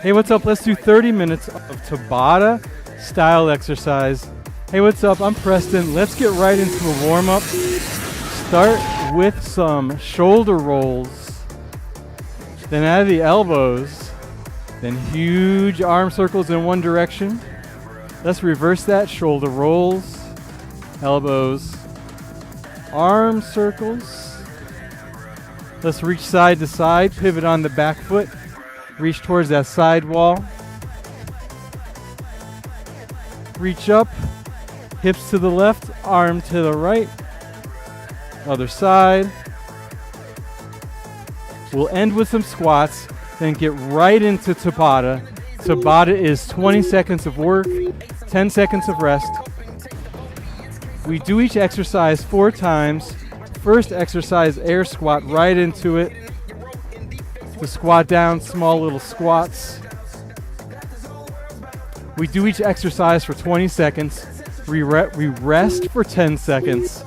Hey, what's up? Let's do 30 minutes of Tabata style exercise. Hey, what's up? I'm Preston. Let's get right into a warm-up. Start with some shoulder rolls, then out of the elbows, then huge arm circles in one direction. Let's reverse that. Shoulder rolls, elbows, arm circles. Let's reach side to side, pivot on the back foot, reach towards that side wall. Reach up, hips to the left, arm to the right. Other side. We'll end with some squats, then get right into Tabata. Tabata is 20 seconds of work, 10 seconds of rest. We do each exercise 4 times. First exercise, air squat right into it. The squat down, small little squats. We do each exercise for 20 seconds. We rest for 10 seconds.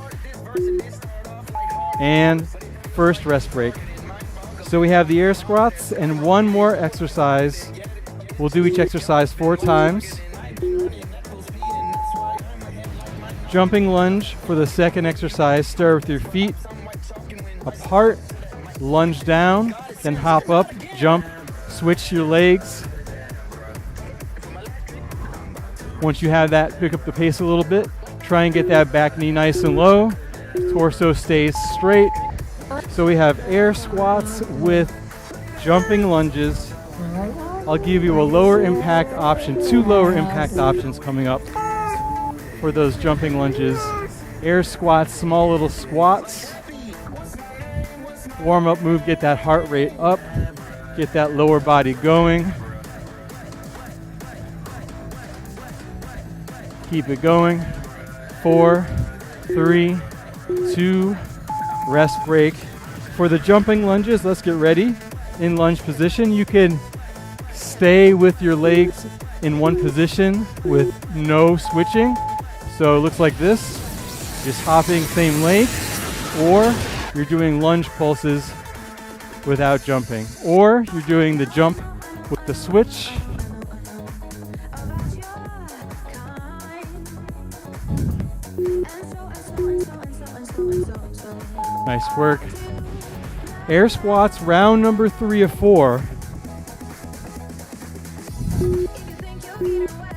And first rest break. So we have the air squats and one more exercise. We'll do each exercise 4 times. Jumping lunge for the second exercise. Start with your feet apart, lunge down, then hop up, jump, switch your legs. Once you have that, pick up the pace a little bit. Try and get that back knee nice and low. Torso stays straight. So we have air squats with jumping lunges. I'll give you a lower impact option, 2 lower impact options coming up for those jumping lunges. Air squats, small little squats. Warm up move, get that heart rate up, get that lower body going. Keep it going. 4, 3, 2, rest break. For the jumping lunges, let's get ready. In lunge position, you can stay with your legs in one position with no switching. So it looks like this, just hopping same leg, or you're doing lunge pulses without jumping, or you're doing the jump with the switch. Nice work. Air squats, round number 3 of 4.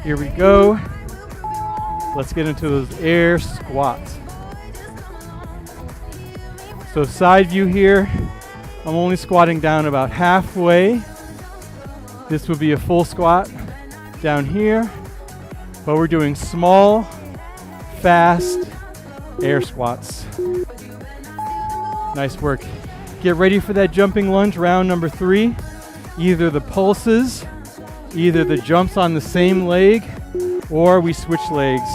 Here we go. Let's get into those air squats. So side view here, I'm only squatting down about halfway. This would be a full squat down here, but we're doing small, fast air squats. Nice work. Get ready for that jumping lunge, round number 3. Either the pulses, either the jumps on the same leg, or we switch legs.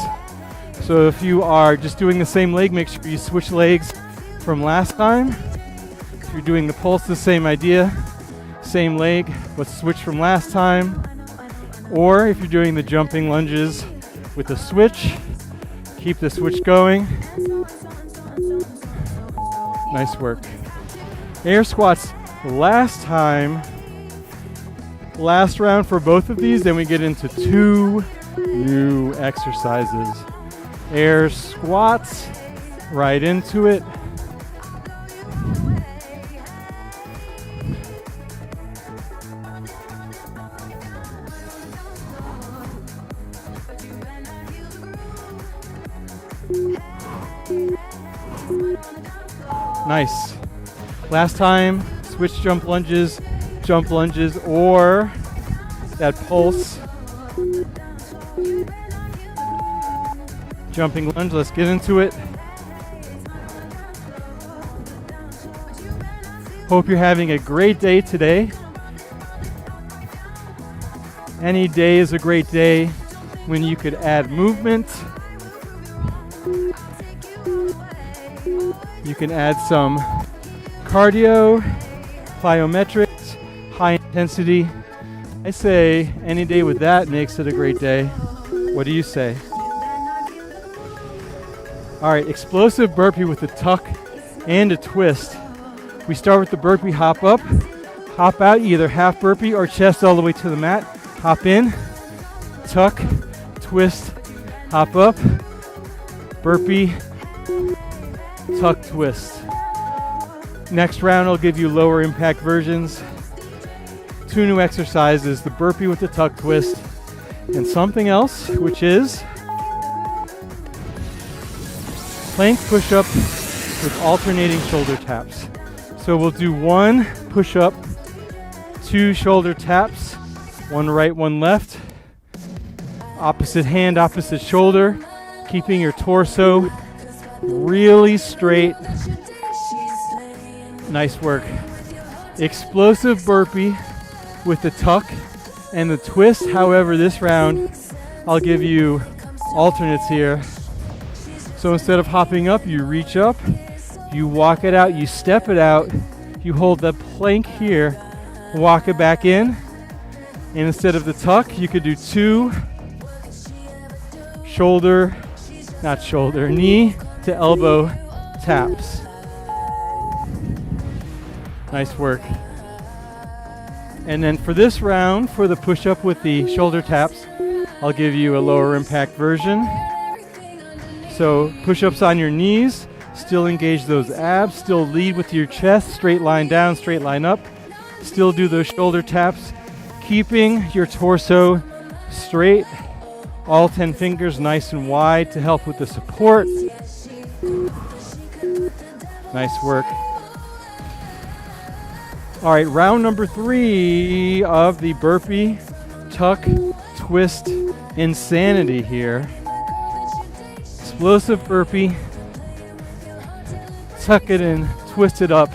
So if you are just doing the same leg, make sure you switch legs from last time. If you're doing the pulse, the same idea, same leg, but switch from last time. Or if you're doing the jumping lunges with the switch, keep the switch going. Nice work. Air squats last time. Last round for both of these, then we get into 2 new exercises. Air squats, right into it. Nice. Last time, switch jump lunges, or that pulse. Jumping lunge, let's get into it. Hope you're having a great day today. Any day is a great day when you could add movement. You can add some cardio, plyometrics, high intensity. I say any day with that makes it a great day. What do you say? All right, explosive burpee with a tuck and a twist. We start with the burpee hop up, Hop out, either half burpee or chest all the way to the mat. Hop in, tuck, twist, hop up, burpee, tuck, twist. Next round I'll give you lower impact versions. 2 new exercises, the burpee with the tuck twist, and something else, which is plank push-up with alternating shoulder taps. So we'll do 1 push-up, 2 shoulder taps, 1 right, 1 left, opposite hand, opposite shoulder, keeping your torso really straight. Nice work. Explosive burpee with the tuck and the twist. However, this round I'll give you alternates here. So instead of hopping up, you reach up, you walk it out, you step it out, you hold the plank here, walk it back in, and instead of the tuck, you could do 2 knee to elbow taps. Nice work. And then for this round, for the push-up with the shoulder taps, I'll give you a lower impact version. So push-ups on your knees, still engage those abs, still lead with your chest, straight line down, straight line up. Still do those shoulder taps, keeping your torso straight, all 10 fingers nice and wide to help with the support. Nice work. All right, round number 3 of the burpee, tuck, twist, insanity here. Explosive burpee, tuck it in, twist it up.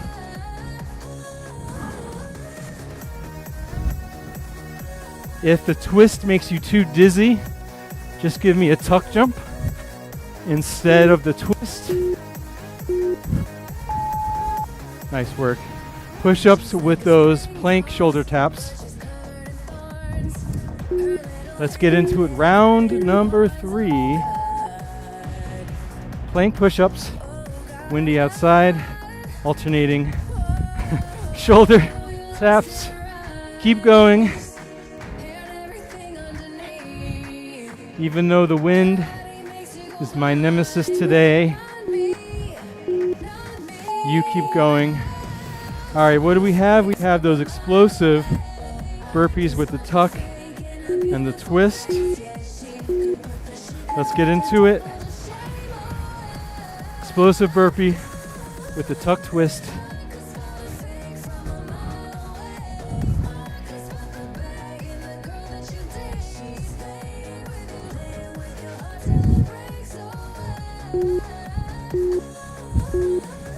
If the twist makes you too dizzy, just give me a tuck jump instead of the twist. Nice work. Push-ups with those plank shoulder taps. Let's get into it. Round number 3. Plank push-ups, windy outside, alternating shoulder taps. Keep going. Even though the wind is my nemesis today, you keep going. All right, what do we have? We have those explosive burpees with the tuck and the twist. Let's get into it. Explosive burpee with the tuck twist.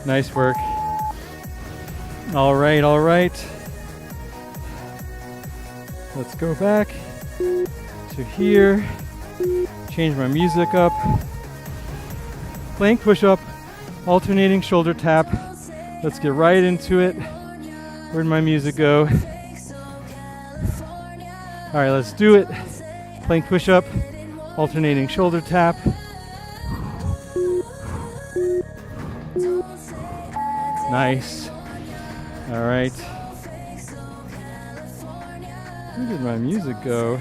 Nice work. All right, all right. Let's go back to here. Change my music up. Plank push-up, alternating shoulder tap. Let's get right into it. Where'd my music go? All right, let's do it. Plank push-up, alternating shoulder tap. Nice. All right. Where did my music go?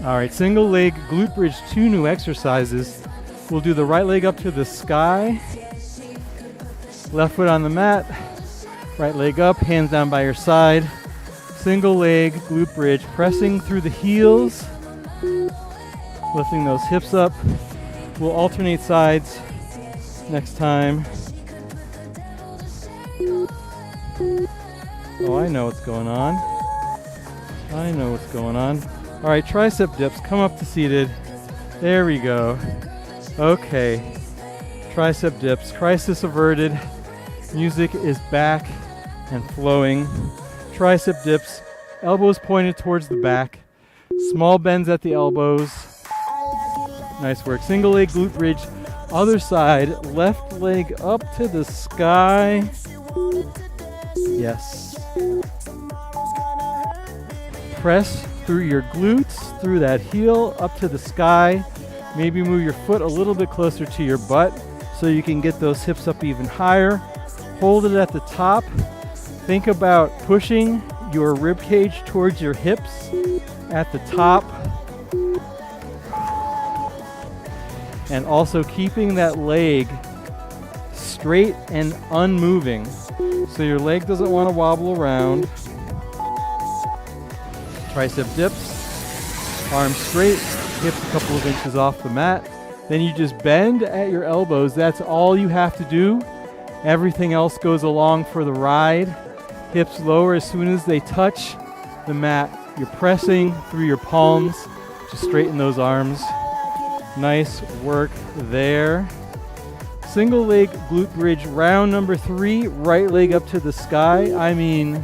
All right, single leg glute bridge, 2 new exercises. We'll do the right leg up to the sky. Left foot on the mat. Right leg up, hands down by your side. Single leg glute bridge, pressing through the heels. Lifting those hips up. We'll alternate sides next time. Oh, I know what's going on. I know what's going on. All right, tricep dips, come up to seated. There we go. Okay, tricep dips, crisis averted. Music is back and flowing. Tricep dips, elbows pointed towards the back. Small bends at the elbows. Nice work. Single leg glute bridge. Other side, left leg up to the sky. Yes. Press through your glutes, through that heel, up to the sky. Maybe move your foot a little bit closer to your butt. so you can get those hips up even higher. Hold it at the top. Think about pushing your rib cage towards your hips at the top. And also keeping that leg straight and unmoving. So your leg doesn't want to wobble around. Tricep dips, arms straight, hips a couple of inches off the mat. Then you just bend at your elbows. That's all you have to do. Everything else goes along for the ride. Hips lower as soon as they touch the mat. You're pressing through your palms to straighten those arms. Nice work there. Single leg glute bridge, round number 3. Right leg up to the sky. I mean,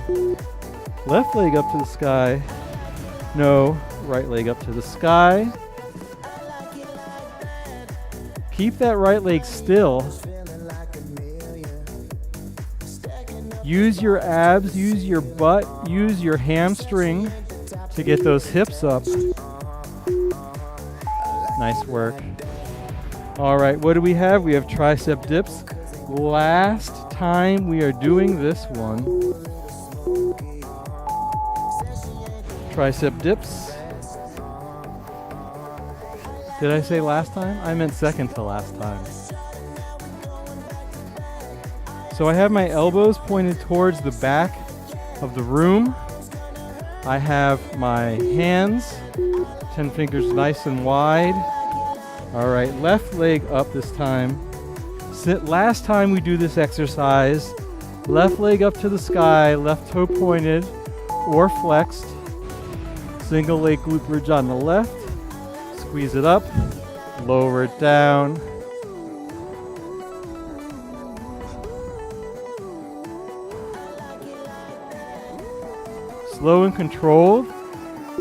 left leg up to the sky. No, right leg up to the sky. Keep that right leg still. Use your abs, use your butt, use your hamstring to get those hips up. Nice work. All right, what do we have? We have tricep dips. Last time we are doing this one. Tricep dips. Did I say last time? I meant second to last time. So I have my elbows pointed towards the back of the room. I have my hands, 10 fingers nice and wide. All right, left leg up this time. Last time we do this exercise, left leg up to the sky, left toe pointed or flexed. Single leg glute bridge on the left. Squeeze it up, lower it down. Slow and controlled,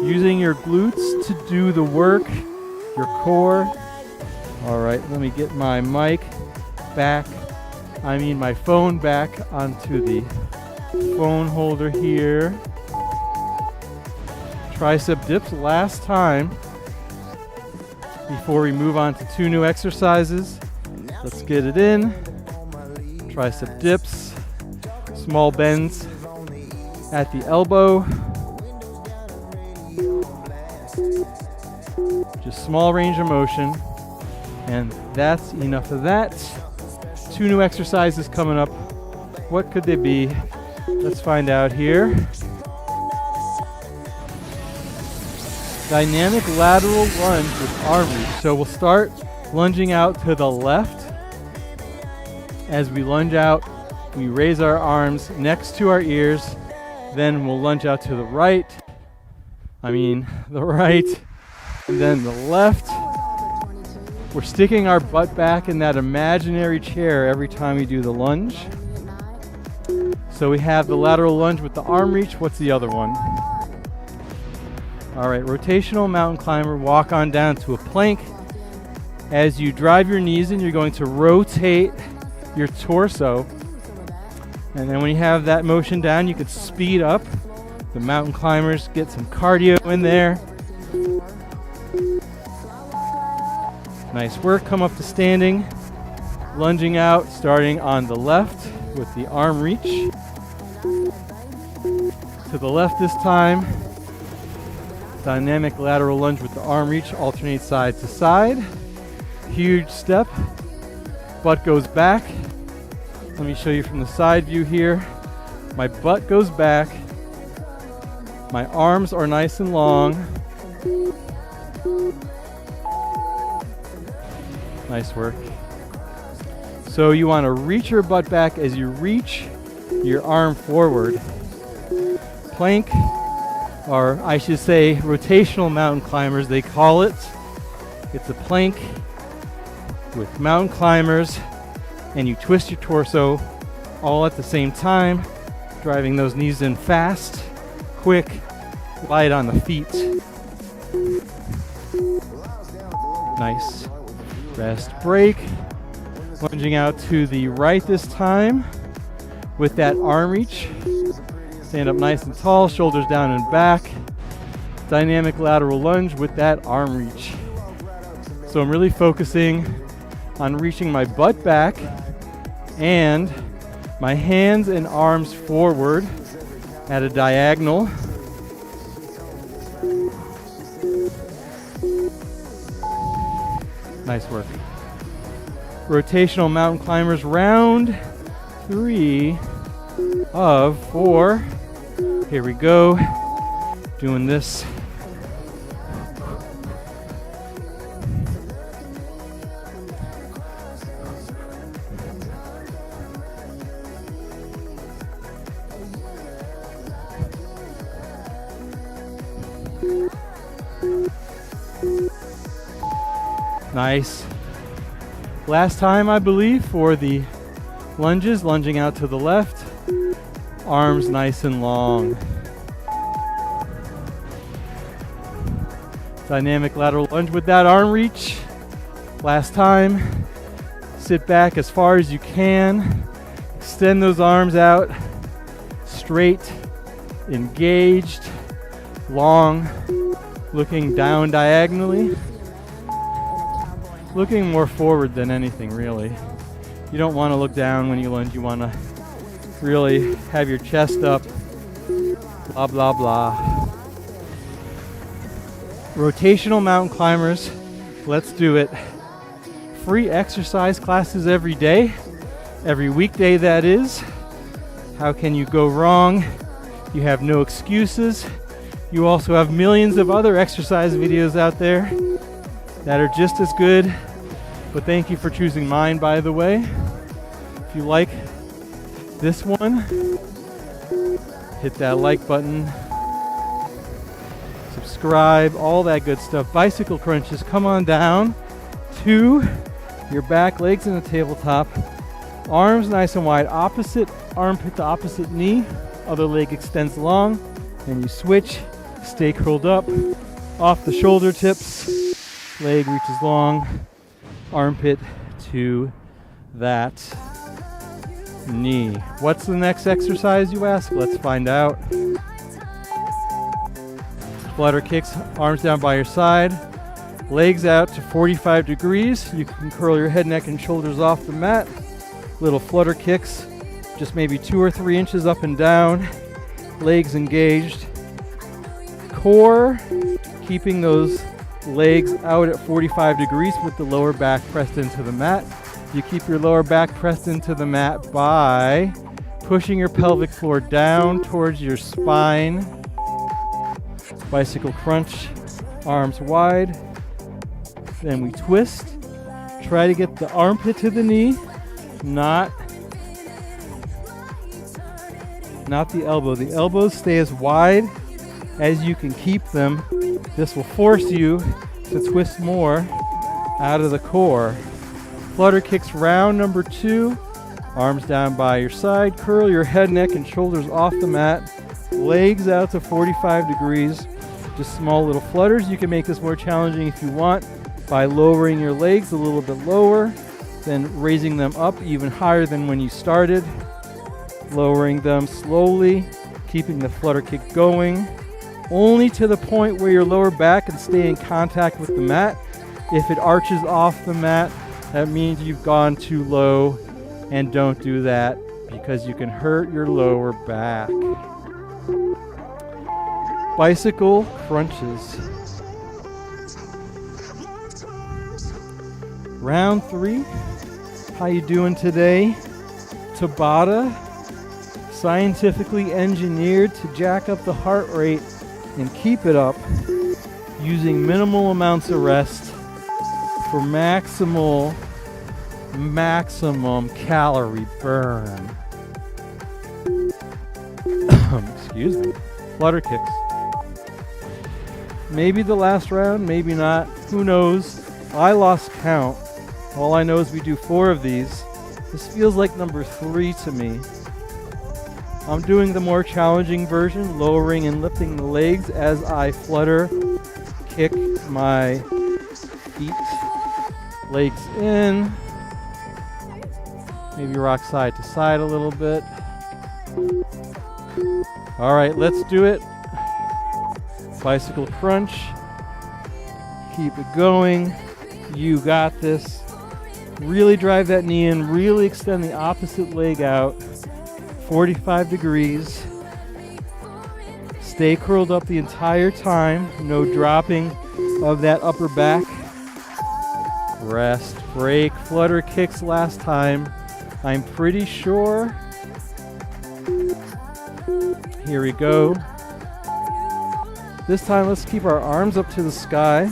using your glutes to do the work, your core. All right, let me get my mic back, my phone back onto the phone holder here. Tricep dips last time before we move on to 2 new exercises. Let's get it in. Tricep dips, small bends at the elbow. Just small range of motion. And that's enough of that. 2 new exercises coming up. What could they be? Let's find out here. Dynamic lateral lunge with arm reach. So we'll start lunging out to the left. As we lunge out, we raise our arms next to our ears. Then we'll lunge out to the right. The right. And then the left. We're sticking our butt back in that imaginary chair every time we do the lunge. So we have the lateral lunge with the arm reach. What's the other one? All right, rotational mountain climber. Walk on down to a plank. As you drive your knees in, you're going to rotate your torso. And then when you have that motion down, you can speed up. The mountain climbers get some cardio in there. Nice work. Come up to standing. Lunging out, starting on the left with the arm reach. To the left this time. Dynamic lateral lunge with the arm reach. Alternate side to side. Huge step. Butt goes back. Let me show you from the side view here. My butt goes back. My arms are nice and long. Nice work. So you want to reach your butt back as you reach your arm forward. Plank, or I should say rotational mountain climbers, they call it. It's a plank with mountain climbers, and you twist your torso all at the same time, driving those knees in fast, quick, light on the feet. Nice. Rest, break. Lunging out to the right this time with that arm reach. Stand up nice and tall, shoulders down and back. Dynamic lateral lunge with that arm reach. So I'm really focusing on reaching my butt back and my hands and arms forward at a diagonal. Nice work. Rotational mountain climbers, round 3 of 4. Here we go. Doing this. Nice. Last time, I believe, for the lunges, lunging out to the left. Arms nice and long. Dynamic lateral lunge with that arm reach. Last time, sit back as far as you can. Extend those arms out. Straight, engaged, long, looking down diagonally. Looking more forward than anything, really. You don't want to look down when you lunge. You want to really have your chest up. Blah, blah, blah. Rotational mountain climbers. Let's do it. Free exercise classes every day. Every weekday, that is. How can you go wrong? You have no excuses. You also have millions of other exercise videos out there that are just as good, but thank you for choosing mine, by the way. If you like this one, hit that like button, subscribe, all that good stuff. Bicycle crunches, come on down to your back, legs in the tabletop, arms nice and wide, opposite armpit to opposite knee, other leg extends long, and you switch, stay curled up, off the shoulder tips, leg reaches long, armpit to that knee. What's the next exercise, you ask? Let's find out. Flutter kicks, arms down by your side, legs out to 45 degrees. You can curl your head, neck, and shoulders off the mat. Little flutter kicks, just maybe 2 or 3 inches up and down, legs engaged. Core, keeping those legs out at 45 degrees with the lower back pressed into the mat. You keep your lower back pressed into the mat by pushing your pelvic floor down towards your spine. Bicycle crunch, arms wide. Then we twist. Try to get the armpit to the knee, not the elbow. The elbows stay as wide as you can keep them. This will force you to twist more out of the core. Flutter kicks, round number 2. Arms down by your side. Curl your head, neck, and shoulders off the mat. Legs out to 45 degrees. Just small little flutters. You can make this more challenging if you want by lowering your legs a little bit lower, then raising them up even higher than when you started. Lowering them slowly, keeping the flutter kick going, only to the point where your lower back can stay in contact with the mat. If it arches off the mat, that means you've gone too low, and don't do that because you can hurt your lower back. Bicycle crunches. Round 3. How you doing today? Tabata, scientifically engineered to jack up the heart rate and keep it up using minimal amounts of rest for maximum calorie burn. Excuse me. Flutter kicks. Maybe the last round, maybe not. Who knows? I lost count. All I know is we do 4 of these. This feels like number 3 to me. I'm doing the more challenging version, lowering and lifting the legs as I flutter, kick my feet, legs in, maybe rock side to side a little bit. All right, let's do it. Bicycle crunch. Keep it going. You got this. Really drive that knee in, really extend the opposite leg out, 45 degrees. Stay curled up the entire time, no dropping of that upper back. Rest, break, flutter kicks last time. I'm pretty sure. Here we go. This time let's keep our arms up to the sky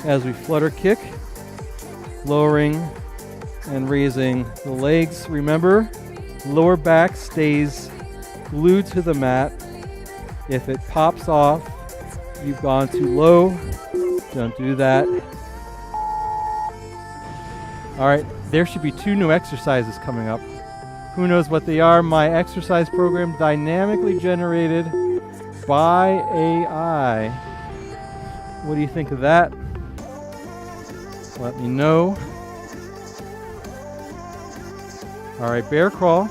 as we flutter kick, lowering and raising the legs. Remember, lower back stays glued to the mat. If it pops off, you've gone too low. Don't do that. All right, there should be 2 new exercises coming up. Who knows what they are? My exercise program dynamically generated by AI. What do you think of that? Let me know. All right, bear crawl.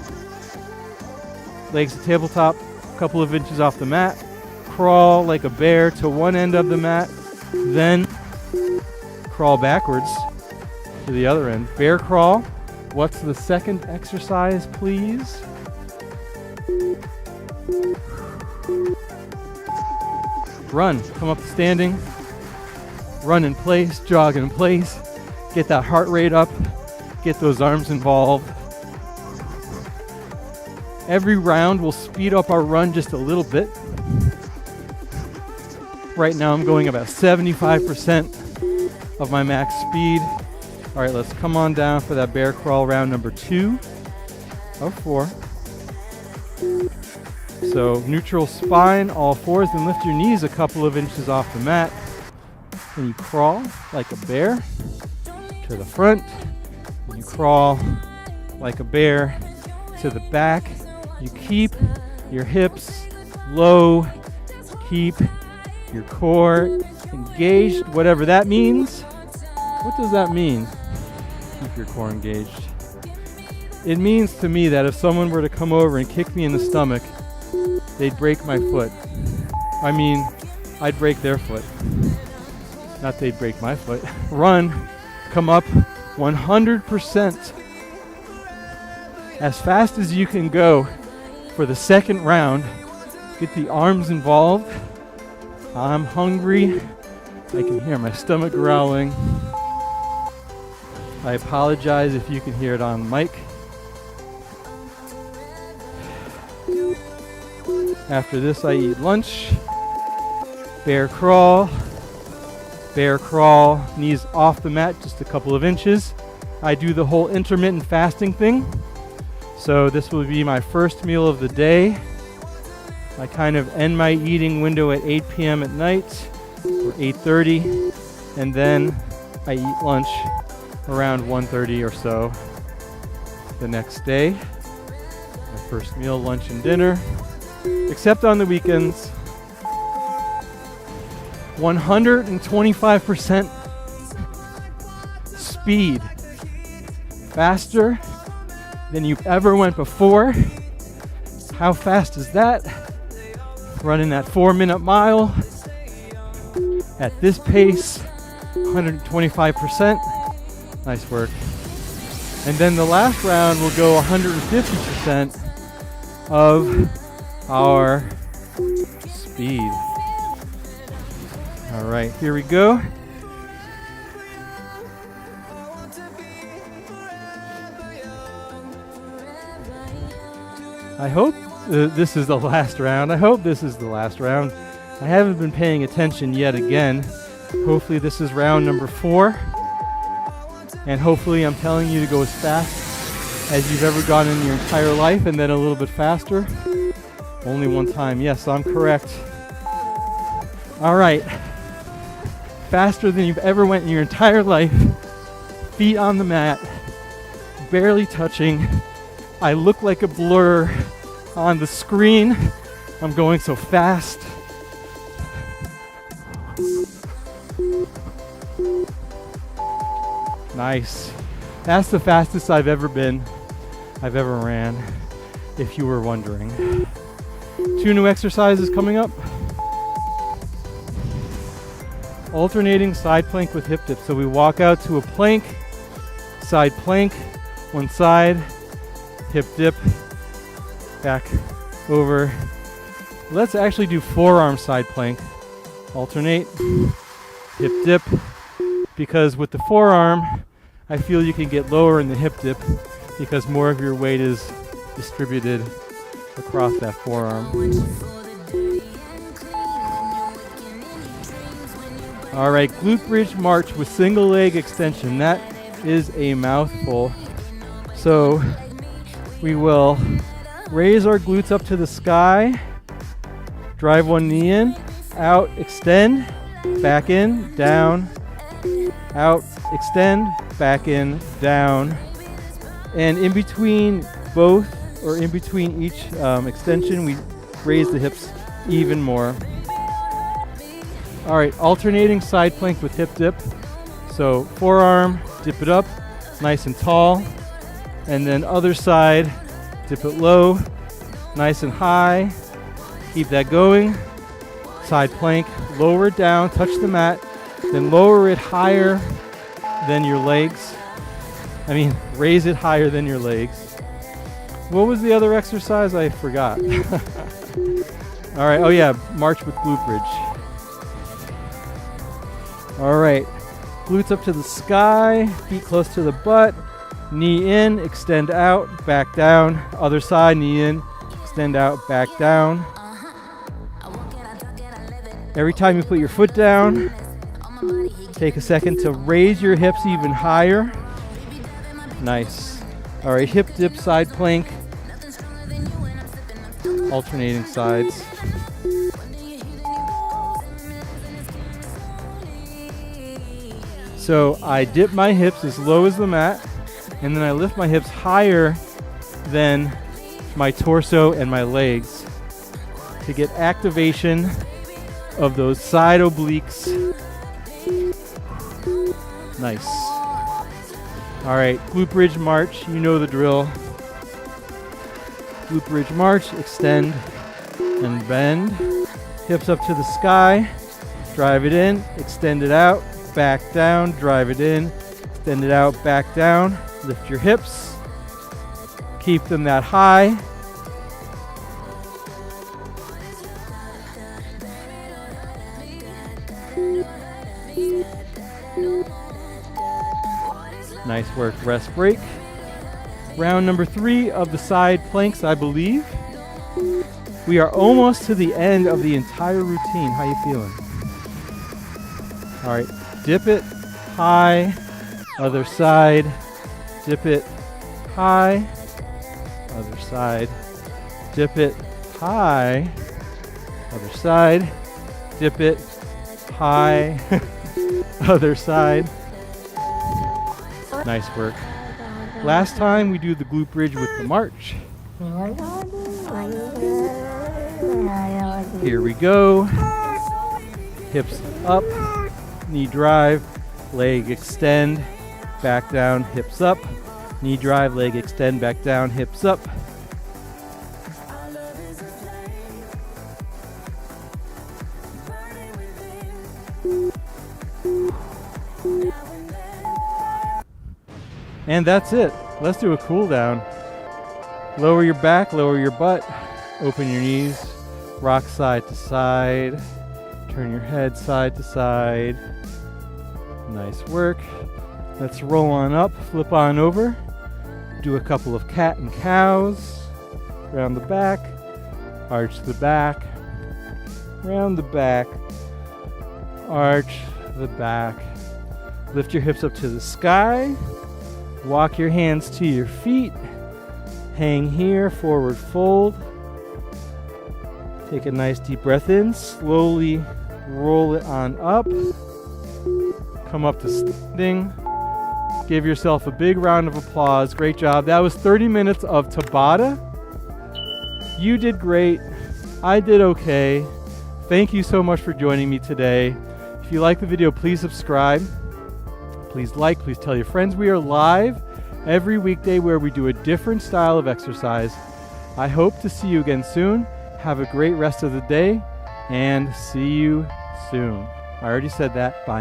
Legs to tabletop, a couple of inches off the mat. Crawl like a bear to one end of the mat, then crawl backwards to the other end. Bear crawl. What's the second exercise, please? Run. Come up to standing. Run in place, jog in place. Get that heart rate up. Get those arms involved. Every round will speed up our run just a little bit. Right now I'm going about 75% of my max speed. All right, let's come on down for that bear crawl, round number 2 of 4. So neutral spine, all fours, and lift your knees a couple of inches off the mat. And you crawl like a bear to the front. And you crawl like a bear to the back. You keep your hips low, keep your core engaged, whatever that means. What does that mean? Keep your core engaged. It means to me that if someone were to come over and kick me in the stomach, they'd break my foot. I mean, I'd break their foot. Not they'd break my foot. Run, come up 100%. As fast as you can go for the second round. Get the arms involved. I'm hungry. I can hear my stomach growling. I apologize if you can hear it on mic. After this, I eat lunch. Bear crawl, knees off the mat just a couple of inches. I do the whole intermittent fasting thing. So this will be my first meal of the day. I kind of end my eating window at 8 p.m. at night or 8:30, and then I eat lunch around 1:30 or so the next day. My first meal, lunch and dinner, except on the weekends. 125% speed, faster than you've ever went before. How fast is that? Running that 4-minute mile at this pace, 125%. Nice work. And then the last round will go 150% of our speed. All right, here we go. I hope this is the last round. I haven't been paying attention yet again. Hopefully this is round number 4. And hopefully I'm telling you to go as fast as you've ever gone in your entire life, and then a little bit faster. Only one time. Yes, I'm correct. All right. Faster than you've ever went in your entire life. Feet on the mat. Barely touching. I look like a blur on the screen. I'm going so fast. Nice. That's the fastest I've ever ran, if you were wondering. 2 new exercises coming up. Alternating side plank with hip dips. So we walk out to a plank, side plank, one side, hip dip, back over. Let's actually do forearm side plank. Alternate, hip dip, because with the forearm, I feel you can get lower in the hip dip because more of your weight is distributed across that forearm. All right, glute bridge march with single leg extension. That is a mouthful. So we will raise our glutes up to the sky, drive one knee in, out, extend, back in, down, out, extend, back in, down. And in between both, or in between each extension, we raise the hips even more. All right, alternating side plank with hip dip. So forearm, dip it up, nice and tall. And then other side, dip it low, nice and high. Keep that going. Side plank, lower it down, touch the mat, then lower it higher than your legs. Raise it higher than your legs. What was the other exercise? I forgot. All right, oh yeah, march with glute bridge. All right, glutes up to the sky, feet close to the butt, knee in, extend out, back down. Other side, knee in, extend out, back down. Every time you put your foot down, take a second to raise your hips even higher. Nice. All right, hip dip, side plank, alternating sides. So I dip my hips as low as the mat, and then I lift my hips higher than my torso and my legs to get activation of those side obliques. Nice. All right, glute bridge march, you know the drill. Glute bridge march, extend and bend. Hips up to the sky, drive it in, extend it out, back down, drive it in, extend it out, back down. Lift your hips, keep them that high. Nice work, rest break. Round number 3 of the side planks, I believe. We are almost to the end of the entire routine. How you feeling? All right, dip it high, other side, dip it high, other side, dip it high, other side, dip it high, other side. Nice work. Last time we do the glute bridge with the march. Here we go. Hips up, knee drive, leg extend, back down, hips up. Knee drive, leg extend, back down, hips up. And that's it. Let's do a cool down. Lower your back, lower your butt, open your knees, rock side to side, turn your head side to side. Nice work. Let's roll on up, flip on over, do a couple of cat and cows, round the back, arch the back, round the back, arch the back. Lift your hips up to the sky. Walk your hands to your feet. Hang here, forward fold. Take a nice deep breath in. Slowly roll it on up. Come up to standing. Give yourself a big round of applause. Great job. That was 30 minutes of Tabata. You did great. I did okay. Thank you so much for joining me today. If you like the video, please subscribe. Please like, please tell your friends. We are live every weekday where we do a different style of exercise. I hope to see you again soon. Have a great rest of the day and see you soon. I already said that. Bye.